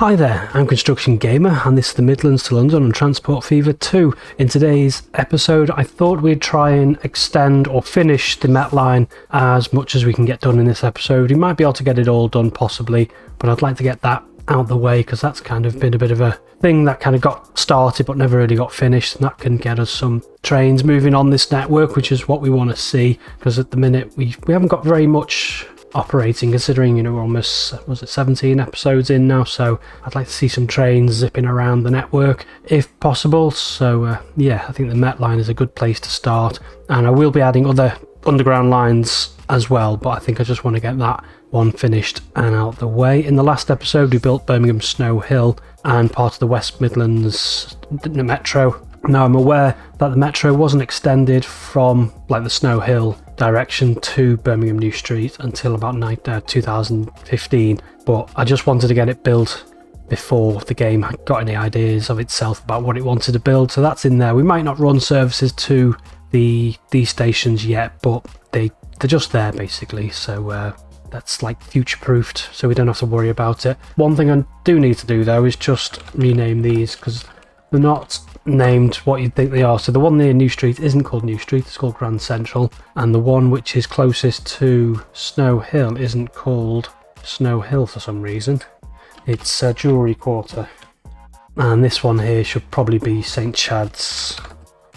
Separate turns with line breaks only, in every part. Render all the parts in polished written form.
Hi there, I'm Construction Gamer and this is the Midlands to London on Transport Fever 2. In today's episode I thought we'd try and extend or finish the Met line as much as we can get done in this episode. We might be able to get it all done possibly, but I'd like to get that out the way because that's kind of been a bit of a thing that kind of got started but never really got finished, and that can get us some trains moving on this network, which is what we want to see, because at the minute we haven't got very much operating, considering, you know, we're almost, 17 episodes in now, so I'd like to see some trains zipping around the network if possible. So yeah, I think the Met line is a good place to start, and I will be adding other underground lines as well, but I think I just want to get that one finished and out the way. In the last episode we built Birmingham Snow Hill and part of the West Midlands Metro. Now I'm aware that the Metro wasn't extended from like the Snow Hill direction to Birmingham New Street until about 2015, but I just wanted to get it built before the game got any ideas of itself about what it wanted to build, so that's in there. We might not run services to these stations yet, but they're just there basically, so that's like future-proofed, so we don't have to worry about it. One thing I do need to do though is just rename these, because they're not named what you'd think they are. So the one near New Street isn't called New Street, it's called Grand Central, and the one which is closest to Snow Hill isn't called Snow Hill for some reason. It's Jewellery Quarter, and this one here should probably be St Chad's.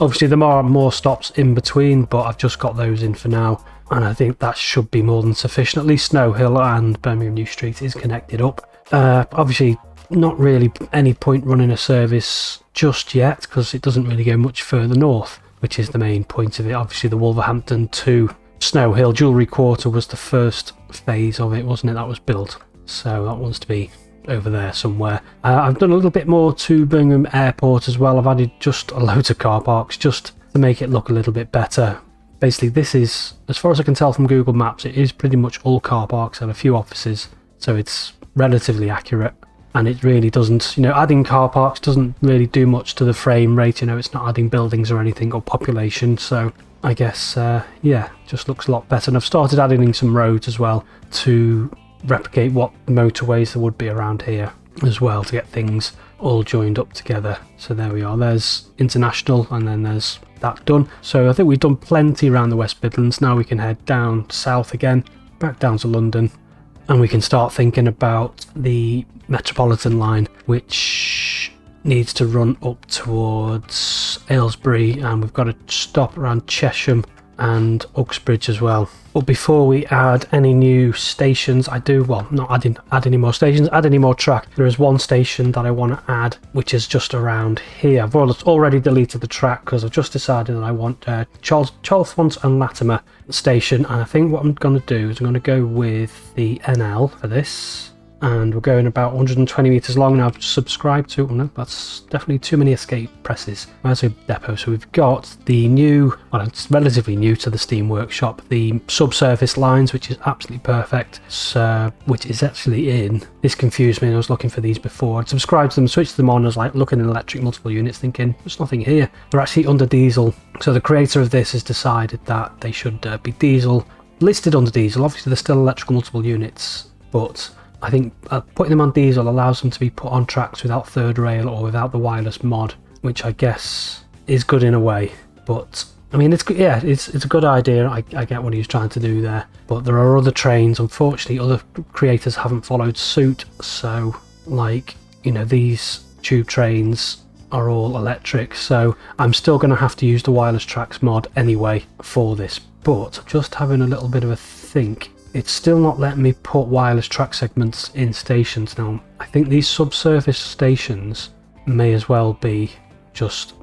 Obviously there are more stops in between, but I've just got those in for now, and I think that should be more than sufficient. At least Snow Hill and Birmingham New Street is connected up. Obviously not really any point running a service just yet, because it doesn't really go much further north, which is the main point of it. Obviously the Wolverhampton to Snow Hill Jewellery Quarter was the first phase of it, wasn't it, that was built, so that wants to be over there somewhere. I've done a little bit more to Birmingham Airport as well. I've added just a load of car parks just to make it look a little bit better. Basically this is, as far as I can tell from Google Maps, it is pretty much all car parks and a few offices, so it's relatively accurate. And it really doesn't, you know, adding car parks doesn't really do much to the frame rate, you know, it's not adding buildings or anything or population, so I guess, yeah, just looks a lot better. And I've started adding some roads as well to replicate what motorways there would be around here as well, to get things all joined up together. So there we are, there's International, and then there's that done. So I think we've done plenty around the West Midlands. Now we can head down south again, back down to London, and we can start thinking about the Metropolitan Line, which needs to run up towards Aylesbury, and we've got to stop around Chesham and Uxbridge as well. But before we add any new stations, add any more stations, add any more track, there is one station that I want to add, which is just around here. I've already deleted the track because I've just decided that I want Chalfont and Latimer station, and I think what I'm going to do is I'm going to go with the NL for this, and we're going about 120 metres long. Now I've subscribed to, well, no, that's definitely too many escape presses. Where's the depot? So we've got the new, well, it's relatively new to the Steam Workshop, the subsurface lines, which is absolutely perfect, so, which is actually in. This confused me, and I was looking for these before. I'd subscribed to them, switched them on, I was like looking at electric multiple units thinking, there's nothing here. They're actually under diesel. So the creator of this has decided that they should be diesel, listed under diesel. Obviously they're still electrical multiple units, but I think putting them on diesel allows them to be put on tracks without third rail or without the wireless mod, which I guess is good in a way. But I mean, it's a good idea. I get what he's trying to do there, but there are other trains. Unfortunately, other creators haven't followed suit. So, like, you know, these tube trains are all electric, so I'm still going to have to use the wireless tracks mod anyway for this. But just having a little bit of a think, it's still not letting me put wireless track segments in stations. Now, I think these subsurface stations may as well be just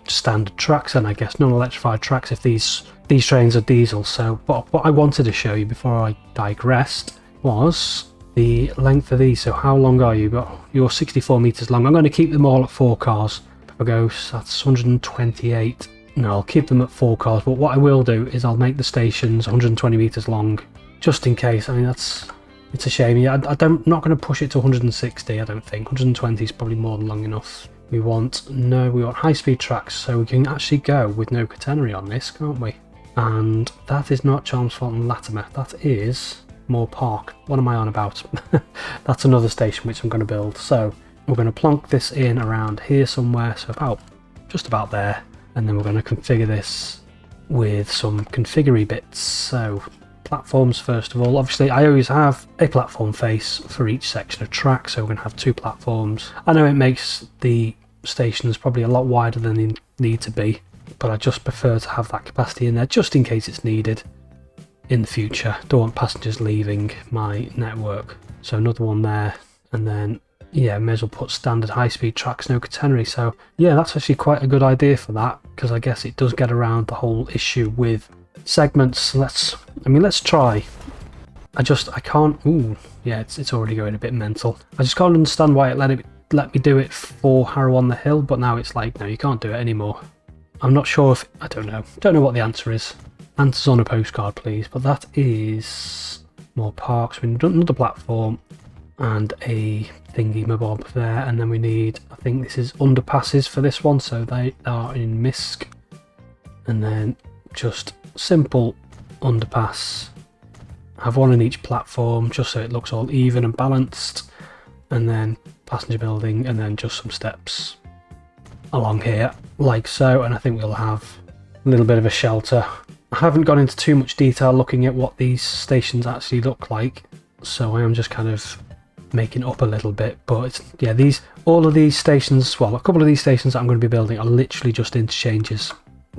standard tracks, and I guess non-electrified tracks if these trains are diesel. So what I wanted to show you before I digressed was the length of these. So how long are you? You're 64 metres long. I'm going to keep them all at 4 cars. If I go, that's 128. No, I'll keep them at 4 cars, but what I will do is I'll make the stations 120 metres long, just in case. I mean, it's a shame. Yeah, I'm not going to push it to 160, I don't think. 120 is probably more than long enough. We want high-speed tracks, so we can actually go with no catenary on this, can't we? And that is not Chalmsford and Latimer. That is More Park. What am I on about? That's another station which I'm going to build. So we're going to plonk this in around here somewhere, so just about there, and then we're going to configure this with some configure bits. So platforms first of all. Obviously I always have a platform face for each section of track, so we're going to have 2 platforms. I know it makes the stations probably a lot wider than they need to be, but I just prefer to have that capacity in there just in case it's needed in the future. Don't want passengers leaving my network. So another one there, and then yeah, may as well put standard high-speed tracks, no catenary. So yeah, that's actually quite a good idea for that, because I guess it does get around the whole issue with segments. Let's try. I can't. Ooh, yeah, it's already going a bit mental. I just can't understand why it let me do it for Harrow on the Hill, but now it's like, no, you can't do it anymore. I'm not sure if, I don't know what the answer is. Answers on a postcard, please. But that is more parks. We need another platform and a thingy mabob there, and then we need, I think this is underpasses for this one, so they are in MISC, and then just simple underpass. Have one on each platform just so it looks all even and balanced, and then passenger building, and then just some steps along here like so, and I think we'll have a little bit of a shelter. I haven't gone into too much detail looking at what these stations actually look like, so I am just kind of making up a little bit, but yeah, all of these stations, well, a couple of these stations that I'm going to be building are literally just interchanges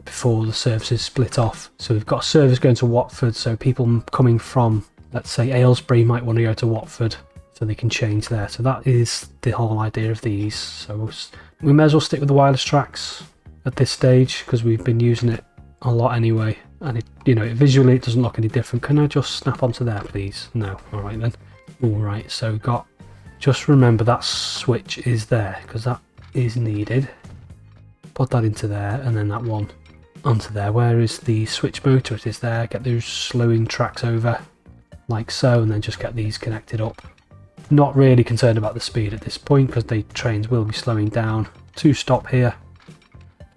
before the services split off. So we've got a service going to Watford, so people coming from, let's say, Aylesbury might want to go to Watford, so they can change there. So that is the whole idea of these. So we may as well stick with the wireless tracks at this stage, because we've been using it a lot anyway, and visually it doesn't look any different. Can I just snap onto there, please? No. All right then. Alright, so we've got, just remember that switch is there, because that is needed. Put that into there, and then that one onto there. Where is the switch motor? It is there. Get those slowing tracks over, like so, and then just get these connected up. Not really concerned about the speed at this point, because the trains will be slowing down to stop here.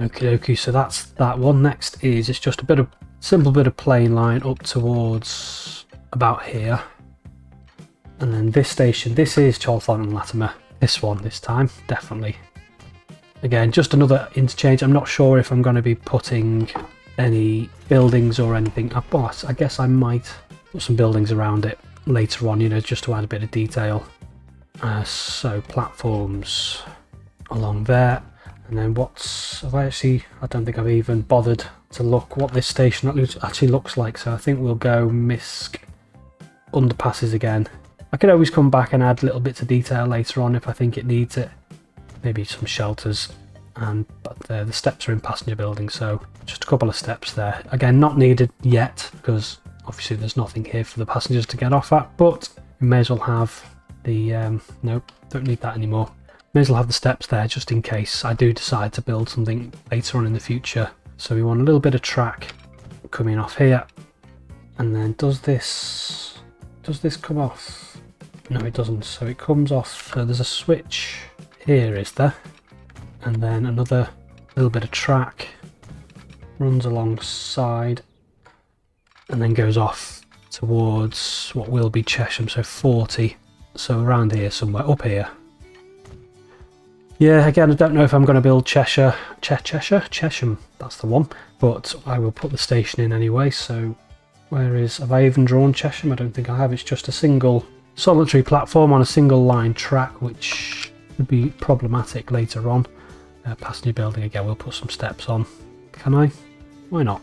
Okie dokie, so that's that one. Next is, it's just a simple bit of plain line up towards about here. And then this station, this is Chalfont and Latimer. This one, this time, definitely. Again, just another interchange. I'm not sure if I'm going to be putting any buildings or anything. I guess I might put some buildings around it later on, just to add a bit of detail. So platforms along there. And then I don't think I've even bothered to look what this station actually looks like. So I think we'll go MISC underpasses again. I could always come back and add little bits of detail later on if I think it needs it. Maybe some shelters, but the steps are in passenger building, so just a couple of steps there. Again, not needed yet, because obviously there's nothing here for the passengers to get off at, but we may as well have the, nope, don't need that anymore. May as well have the steps there just in case I do decide to build something later on in the future. So we want a little bit of track coming off here, and then does this come off? No, it doesn't. So it comes off. So there's a switch here, is there? And then another little bit of track runs alongside, and then goes off towards what will be Chesham. So 40. So around here somewhere, up here. Yeah, again, I don't know if I'm going to build Chesham, that's the one, but I will put the station in anyway. So have I even drawn Chesham? I don't think I have. It's just a single solitary platform on a single line track, which would be problematic later on. Passenger building again, we'll put some steps on. Can I? Why not?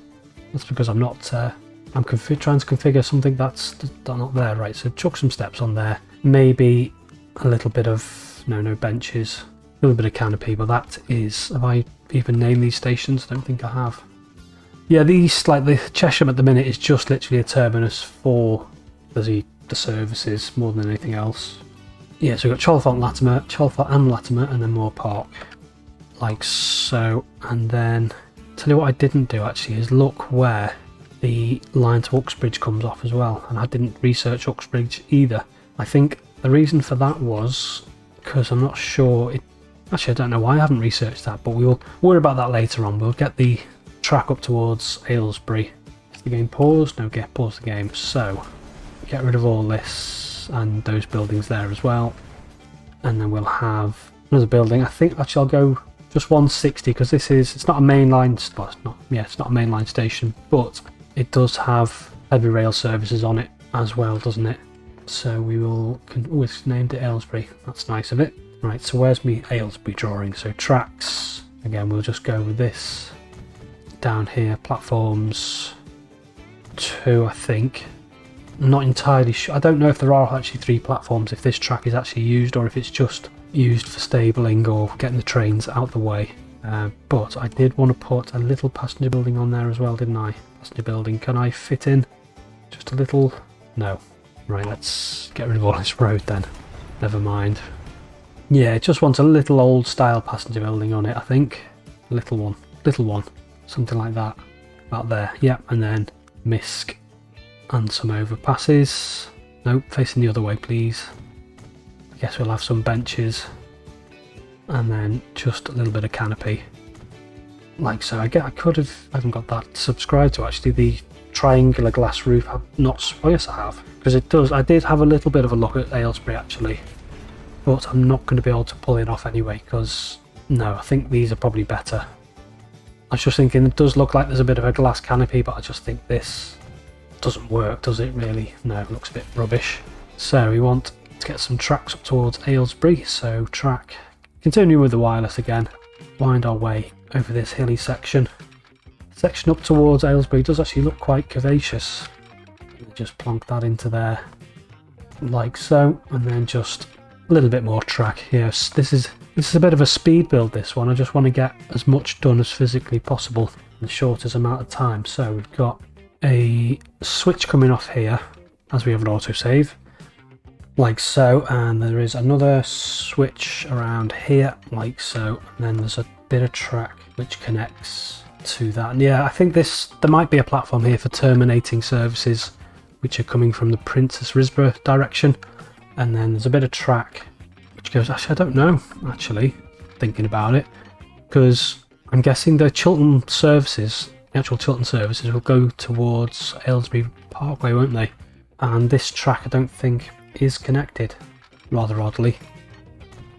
That's because I'm not, I'm trying to configure something that's not there, right? So chuck some steps on there. Maybe a little bit of, no benches. A little bit of canopy, but that is, have I even named these stations? I don't think I have. Yeah, these, like the Chesham at the minute, is just literally a terminus for the services more than anything else. Yeah, so we've got Chalfont and Latimer, and then Moor Park, like so. And then, tell you what I didn't do actually is look where the line to Uxbridge comes off as well, and I didn't research Uxbridge either. I think the reason for that was because I'm not sure it. Actually, I don't know why I haven't researched that, but we will worry about that later on. We'll get the track up towards Aylesbury. Is the game paused? No, pause the game. So, get rid of all this and those buildings there as well. And then we'll have another building. I think actually I'll go just 160 because it's not a mainline, well, it's not a mainline station, but it does have heavy rail services on it as well, doesn't it? So we will, it's named it Aylesbury, that's nice of it. Right, so where's my Aylesbury drawing? So tracks, again we'll just go with this. Down here, platforms 2 I think. I'm not entirely sure, I don't know if there are actually 3 platforms, if this track is actually used or if it's just used for stabling or getting the trains out the way. But I did want to put a little passenger building on there as well, didn't I? Passenger building, can I fit in just a little? No. Right, let's get rid of all this road then. Never mind. Yeah, it just wants a little old style passenger building on it, I think. Little one, something like that. About there, yep, and then misc and some overpasses. Nope, facing the other way please. I guess we'll have some benches and then just a little bit of canopy. Like so. I haven't got that subscribed to actually, the triangular glass roof. Oh yes I have, because it does. I did have a little bit of a look at Aylesbury actually, but I'm not going to be able to pull it off anyway because no, I think these are probably better. I was just thinking it does look like there's a bit of a glass canopy, but I just think this doesn't work, does it really? No, it looks a bit rubbish. So we want to get some tracks up towards Aylesbury, so track, continue with the wireless again, wind our way over this hilly section. Section up towards Aylesbury does actually look quite curvaceous. Just plonk that into there like so, and then just a little bit more track. Yes, this is a bit of a speed build, this one. I just want to get as much done as physically possible in the shortest amount of time. So we've got a switch coming off here as we have an autosave like so, and there is another switch around here like so, and then there's a bit of track which connects to that. And yeah, I think there might be a platform here for terminating services which are coming from the Princess Risborough direction, and then there's a bit of track which goes, actually I don't know, actually thinking about it, because I'm guessing the Chiltern services, the actual Chiltern services will go towards Aylesbury Parkway, won't they? And this track I don't think is connected, rather oddly.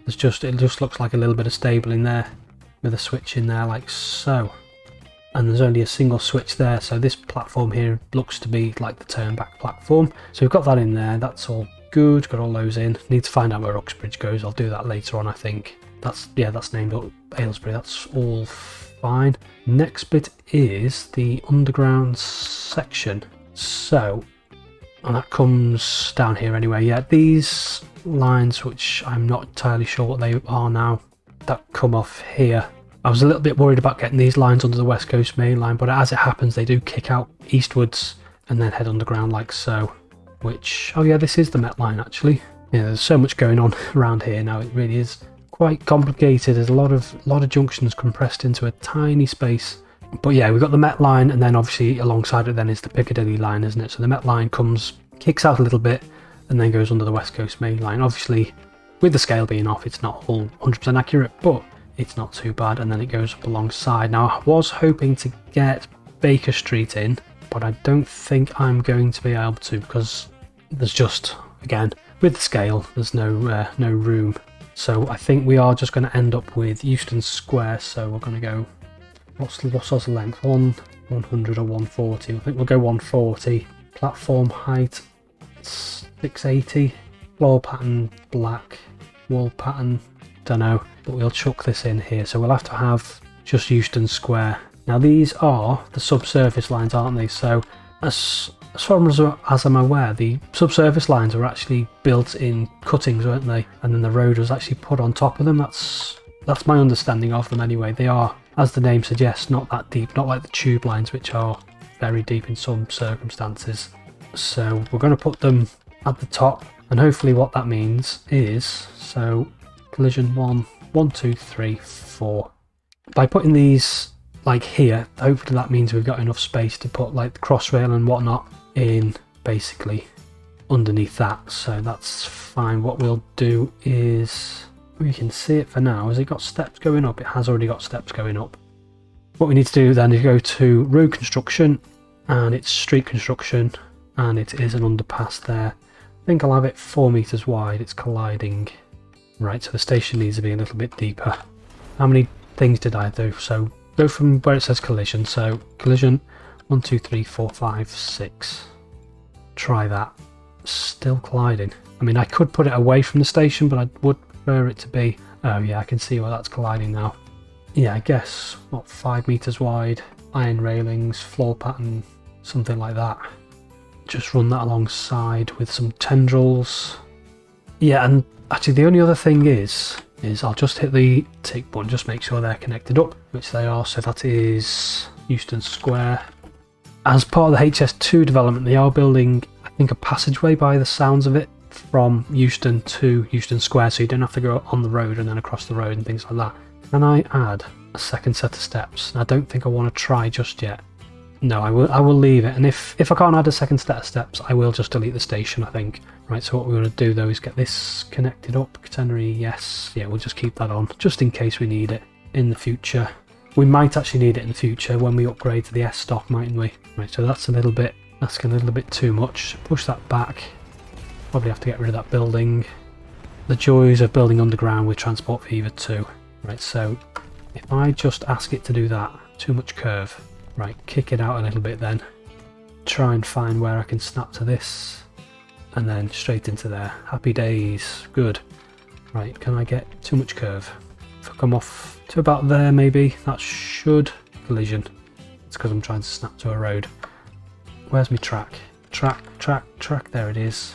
It just looks like a little bit of stabling there with a switch in there like so, and there's only a single switch there, so this platform here looks to be like the turn back platform. So we've got that in there, that's all good, got all those in. Need to find out where Uxbridge goes, I'll do that later on I think. That's named up Aylesbury, that's all fine. Next bit is the underground section. So, and that comes down here anyway. Yeah, these lines, which I'm not entirely sure what they are now, that come off here. I was a little bit worried about getting these lines under the West Coast Main Line, but as it happens they do kick out eastwards and then head underground like so. Which, oh yeah, this is the Met Line actually. Yeah, there's so much going on around here now, it really is quite complicated. There's a lot of junctions compressed into a tiny space. But yeah, we've got the Met Line, and then obviously alongside it then is the Piccadilly line, isn't it? So the Met Line kicks out a little bit and then goes under the West Coast Main Line. Obviously with the scale being off it's not all 100% accurate, but it's not too bad, and then it goes up alongside. Now I was hoping to get Baker Street in, but I don't think I'm going to be able to, because there's just, again, with the scale there's no room. So I think we are just going to end up with Euston Square, so we're going to go, what's the length, 100 or 140? I think we'll go 140. Platform height 680, floor pattern black, wall pattern don't know, but we'll chuck this in here. So we'll have to have just Euston Square. Now these are the subsurface lines, aren't they? So as far as I'm aware, the subsurface lines were actually built in cuttings, weren't they? And then the road was actually put on top of them. That's my understanding of them anyway. They are, as the name suggests, not that deep, not like the tube lines, which are very deep in some circumstances. So we're going to put them at the top, and hopefully what that means is, so collision 1, 2, 3, 4. By putting these like here, hopefully that means we've got enough space to put like the crossrail and whatnot in basically underneath that, so that's fine. What we'll do is, we can see it for now. Has it got steps going up? It has already got steps going up. What we need to do then is go to road construction, and it's street construction, and it is an underpass there. I think I'll have it 4 metres wide. It's colliding. Right, so the station needs to be a little bit deeper. How many things did I do? So go from where it says collision. So collision 1, 2, 3, 4, 5, 6. Try that. Still colliding. I mean, I could put it away from the station, but I would prefer it to be... Oh yeah, I can see where that's colliding now. Yeah, I guess, what, 5 metres wide, iron railings, floor pattern, something like that. Just run that alongside with some tendrils. Yeah, and actually the only other thing is I'll just hit the tick button, just make sure they're connected up, which they are. So that is Euston Square. As part of the HS2 development, they are building, I think, a passageway by the sounds of it from Euston to Euston Square, so you don't have to go on the road and then across the road and things like that. Can I add a second set of steps? I don't think I want to try just yet. No, I will leave it, and if I can't add a second set of steps, I will just delete the station, I think. Right, so what we're going to do though is get this connected up. Catenary, yes. Yeah, we'll just keep that on, just in case we need it in the future. We might actually need it in the future when we upgrade to the S stock, mightn't we? Right, so that's a little bit too much. Push that back. Probably have to get rid of that building. The joys of building underground with Transport Fever 2. Right, so if I just ask it to do that, too much curve. Right, kick it out a little bit then. Try and find where I can snap to this. And then straight into there. Happy days. Good. Right, can I get too much curve? If I come off to about there maybe, that should... Collision. It's because I'm trying to snap to a road. Where's my track? Track, there it is.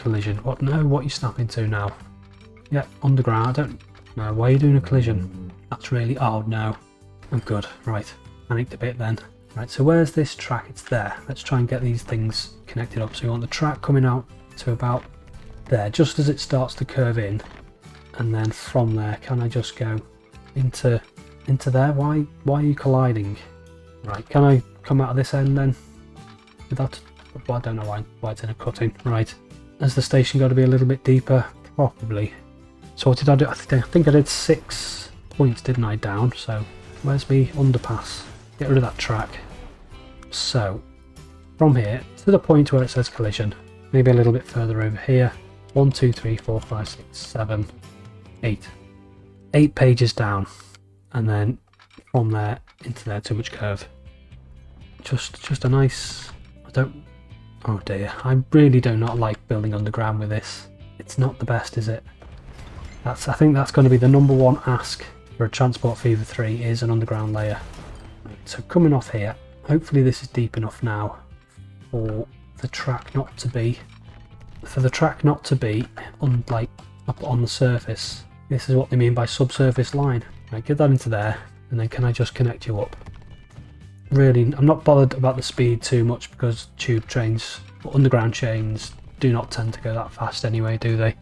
Collision. What? No, what are you snapping to now? Yeah, underground. I don't know. Why are you doing a collision? That's really... Oh, no. I'm good. Right. Panicked a bit then. Right, so where's this track? It's there. Let's try and get these things connected up. So we want the track coming out to about there, just as it starts to curve in. And then from there, can I just go into there? Why are you colliding? Right, can I come out of this end then? Without... Well, I don't know why it's in a cutting. Right. Has the station got to be a little bit deeper? Probably. So what did I do? I think I did 6 points, didn't I, down? So where's me underpass? Get rid of that track. So from here to the point where it says collision, maybe a little bit further over here. 1, 2, 3, 4, 5, 6, 7, 8. 8 pages down, and then from there into there, too much curve. Just a nice... I don't... Oh dear, I really do not like building underground with this. It's not the best, is it? I think that's going to be the #1 ask for a Transport Fever 3 is an underground layer. So coming off here, hopefully this is deep enough now for the track not to be like up on the surface. This is what they mean by subsurface line. Right, get that into there, and then can I just connect you up? Really, I'm not bothered about the speed too much because tube trains or underground trains do not tend to go that fast anyway, do they?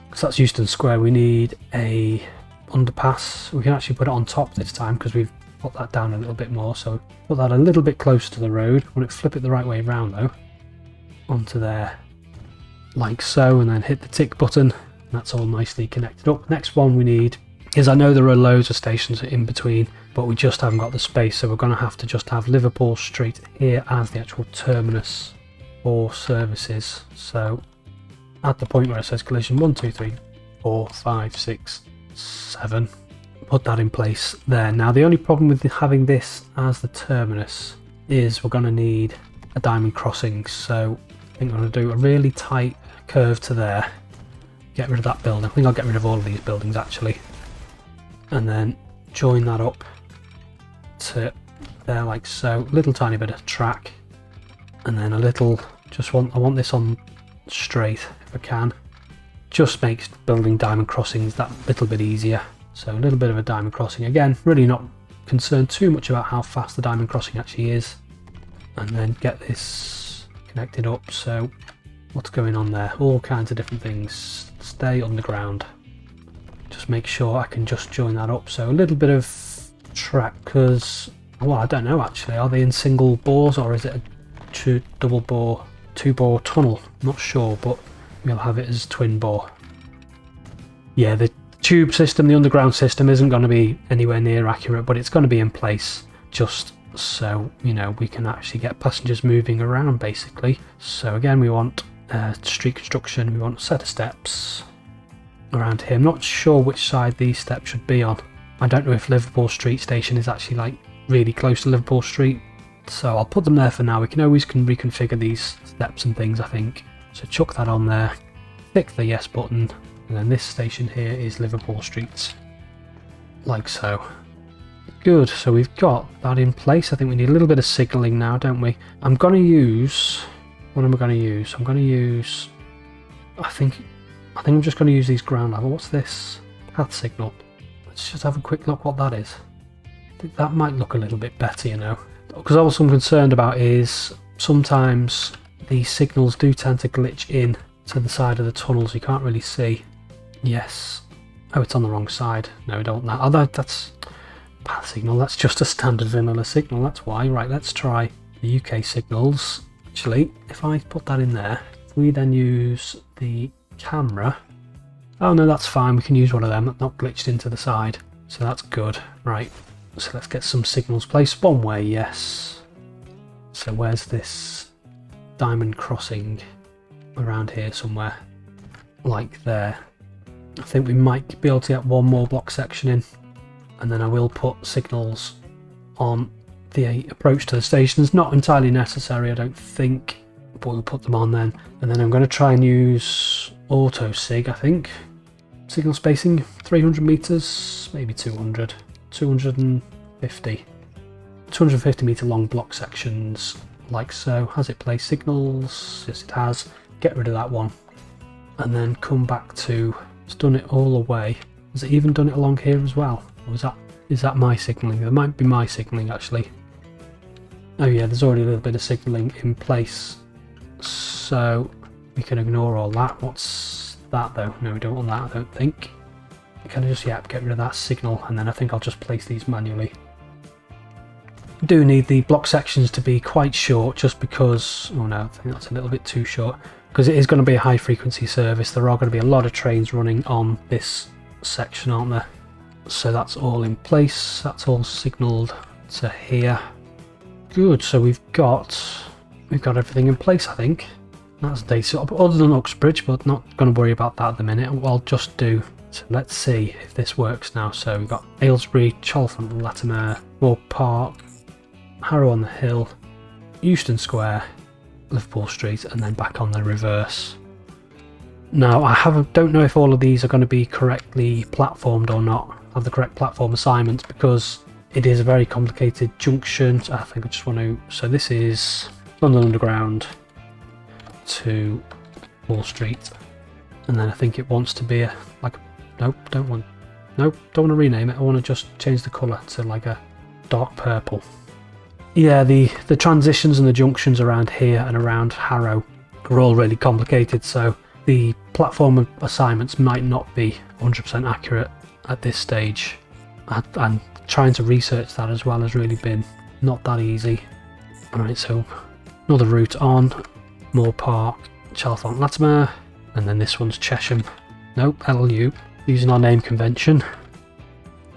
Because that's Euston Square. We need a underpass. We can actually put it on top this time because we've put that down a little bit more. So put that a little bit closer to the road. I want to flip it the right way around though. Onto there, like so, and then hit the tick button. That's all nicely connected up. Next one we need is, I know there are loads of stations in between, but we just haven't got the space, so we're going to have to just have Liverpool Street here as the actual terminus for services. So at the point where it says collision 1, 2, 3, 4, 5, 6, 7, put that in place there. Now the only problem with having this as the terminus is we're going to need a diamond crossing, so I think I'm going to do a really tight curve to there, get rid of that building. I think I'll get rid of all of these buildings actually, and then join that up to there like so. Little tiny bit of track, and then a little, I want this on straight if I can. Just makes building diamond crossings that little bit easier. So a little bit of a diamond crossing. Again, really not concerned too much about how fast the diamond crossing actually is. And then get this connected up. So what's going on there? All kinds of different things. Stay underground. Just make sure I can just join that up. So a little bit of track, because, well, I don't know actually. Are they in single bores or is it a double bore, 2-bore tunnel? I'm not sure, but we'll have it as twin bore. Yeah, the tube system, the underground system, isn't going to be anywhere near accurate, but it's going to be in place just so you know we can actually get passengers moving around basically. So again, we want street construction, we want a set of steps around here. I'm not sure which side these steps should be on. I don't know if Liverpool Street Station is actually like really close to Liverpool Street, so I'll put them there for now. We can always reconfigure these steps and things, I think. So chuck that on there, click the yes button, and then this station here is Liverpool Street, like so. Good, so we've got that in place. I think we need a little bit of signalling now, don't we? I'm going to use... What am I going to use? I'm going to use... I think I'm just going to use these ground level. What's this? Path signal. Let's just have a quick look what that is. I think that might look a little bit better, you know. Because all I'm concerned about is sometimes these signals do tend to glitch in to the side of the tunnels. You can't really see. Yes. Oh, it's on the wrong side. No, we don't want that. Oh, that's path signal. That's just a standard vanilla signal. That's why. Right, let's try the UK signals. Actually, if I put that in there, we then use the camera. Oh no, that's fine. We can use one of them. That's not glitched into the side. So that's good. Right. So let's get some signals placed. One way, yes. So where's this diamond crossing? Around here somewhere. Like there. I think we might be able to get one more block section in. And then I will put signals on the approach to the stations. Not entirely necessary, I don't think, but we'll put them on then. And then I'm going to try and use auto sig, I think. Signal spacing 300 meters, maybe 200, 250 meter long block sections, like so. Has it placed signals? Yes, it has. Get rid of that one, and then come back to. It's done it all the way. Has it even done it along here as well? Or is that my signalling? It might be my signalling actually. Oh yeah, there's already a little bit of signalling in place, so we can ignore all that. What's that though? No, we don't want that, I don't think. We can just, yeah, get rid of that signal, and then I think I'll just place these manually. We do need the block sections to be quite short, just because, oh no, I think that's a little bit too short, because it is going to be a high frequency service. There are going to be a lot of trains running on this section, aren't there? So that's all in place, that's all signalled to here. Good, so we've got everything in place, I think. That's decent, other than Uxbridge, but not going to worry about that at the minute. What I'll just do, so let's see if this works now. So we've got Aylesbury, Chalfont, Latimer, Moor Park, Harrow on the Hill, Euston Square, Liverpool Street, and then back on the reverse. Now I don't know if all of these are going to be correctly platformed or not, have the correct platform assignments, because it is a very complicated junction. I think I just want to, so this is London Underground to Wall Street, and then I think it wants to be a, like, nope, don't want to rename it. I want to just change the colour to like a dark purple. Yeah, the transitions and the junctions around here and around Harrow are all really complicated, so the platform assignments might not be 100% accurate at this stage, and trying to research that as well has really been not that easy. Alright, so another route on Moor Park, Chalfont, Latimer, and then this one's Chesham. Nope, LU, using our name convention.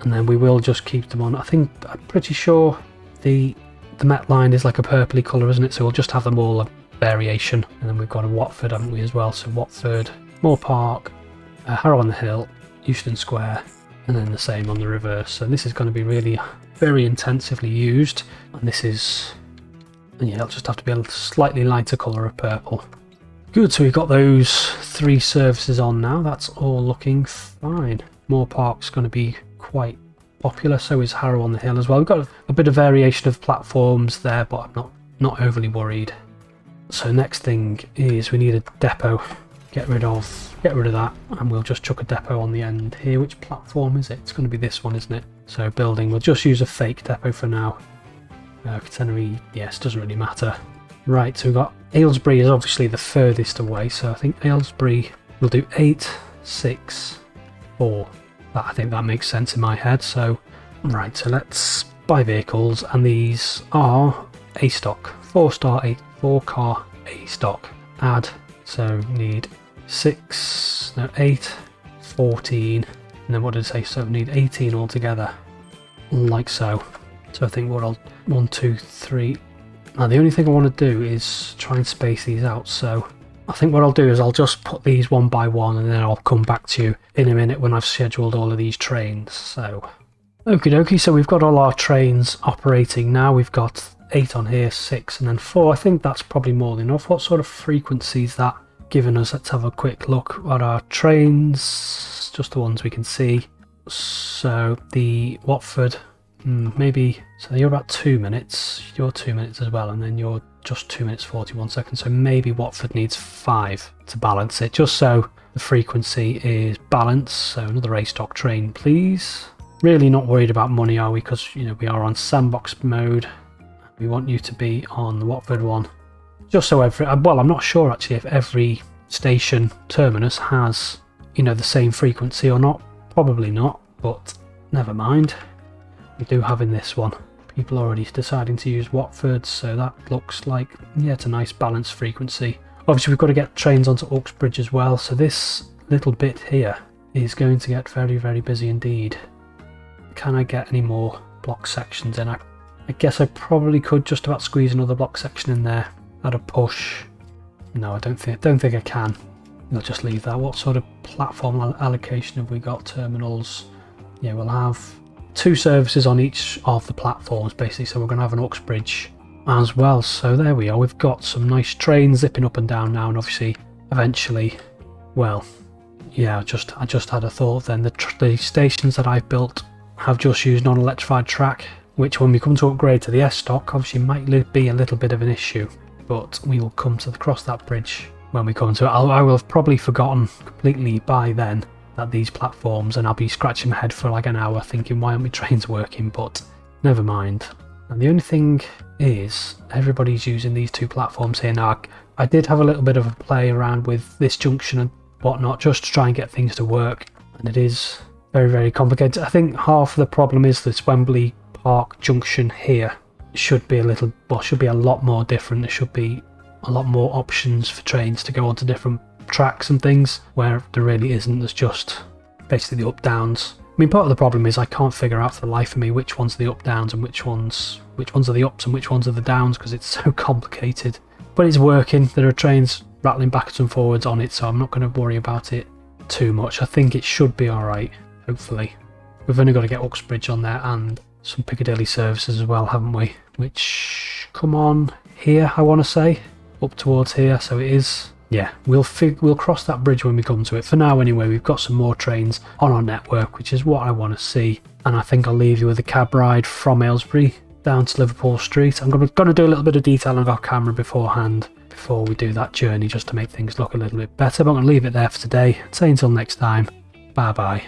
And then we will just keep them on. I'm pretty sure the Met line is like a purpley colour, isn't it? So we'll just have them all a variation. And then we've got a Watford, haven't we, as well? So Watford, Moor Park, Harrow on the Hill, Euston Square, and then the same on the reverse. So this is going to be really very intensively used, and this is, yeah, it'll just have to be a slightly lighter colour of purple. Good, so we've got those three services on now. That's all looking fine. Moor Park's going to be quite popular, so is Harrow on the Hill as well. We've got a bit of variation of platforms there, but I'm not overly worried. So next thing is we need a depot. Get rid of that, and we'll just chuck a depot on the end here. Which platform is it? It's going to be this one, isn't it? So building, we'll just use a fake depot for now. Catenary, yes, doesn't really matter. Right, so we've got Aylesbury is obviously the furthest away, so I think Aylesbury will do 8, 6, 4. I think that makes sense in my head. So, right, so let's buy vehicles, and these are A stock, 4 car A stock. Add, so need 8, 14, and then what did it say? So we need 18 altogether, like so. So I think what 1, 2, 3. Now the only thing I want to do is try and space these out, so I think what I'll do is I'll just put these one by one and then I'll come back to you in a minute when I've scheduled all of these trains. So okie dokie, so we've got all our trains operating now. We've got 8 on here, 6 and then 4. I think that's probably more than enough. What sort of frequency is that giving us? Let's have a quick look at our trains, just the ones we can see. So the Watford, maybe, so you're about 2 minutes, you're 2 minutes as well, and then you're just 2 minutes 41 seconds, so maybe Watford needs 5 to balance it, just so the frequency is balanced. So another A stock train please. Really not worried about money, are we? Because, you know, we are on sandbox mode. We want you to be on the Watford one, just so every, well, I'm not sure actually if every station terminus has, you know, the same frequency or not. Probably not, but never mind. We do have in this one people already deciding to use Watford, so that looks like, yeah, it's a nice balanced frequency. Obviously we've got to get trains onto Uxbridge as well, so this little bit here is going to get very, very busy indeed. Can I get any more block sections in? I guess I probably could just about squeeze another block section in there at a push. No, I don't think I can. I'll just leave that. What sort of platform allocation have we got? Terminals. Yeah, we'll have 2 services on each of the platforms basically, so we're going to have an Uxbridge as well. So there we are, we've got some nice trains zipping up and down now, and obviously eventually, well, yeah, I just had a thought then. The stations that I've built have just used non-electrified track, which when we come to upgrade to the S stock obviously might be a little bit of an issue, but we will come to cross that bridge when we come to it. I will have probably forgotten completely by then that these platforms, and I'll be scratching my head for like an hour thinking why aren't my trains working, but never mind. And the only thing is everybody's using these 2 platforms here now. I did have a little bit of a play around with this junction and whatnot just to try and get things to work, and it is very, very complicated. I think half of the problem is this Wembley Park junction here should be a lot more different. There should be a lot more options for trains to go onto different tracks and things, where there really isn't. There's just basically the up downs. I mean, part of the problem is I can't figure out for the life of me which ones are the up downs and which ones are the ups and which ones are the downs, because it's so complicated. But it's working. There are trains rattling backwards and forwards on it, so I'm not going to worry about it too much. I think it should be alright, hopefully. We've only got to get Uxbridge on there and some Piccadilly services as well, haven't we? Which come on here, I want to say, up towards here. So it is, yeah, we'll cross that bridge when we come to it. For now anyway, we've got some more trains on our network, which is what I want to see. And I think I'll leave you with a cab ride from Aylesbury down to Liverpool Street. I'm going to do a little bit of detail on our camera beforehand before we do that journey, just to make things look a little bit better. But I'm going to leave it there for today. Say until next time, bye bye.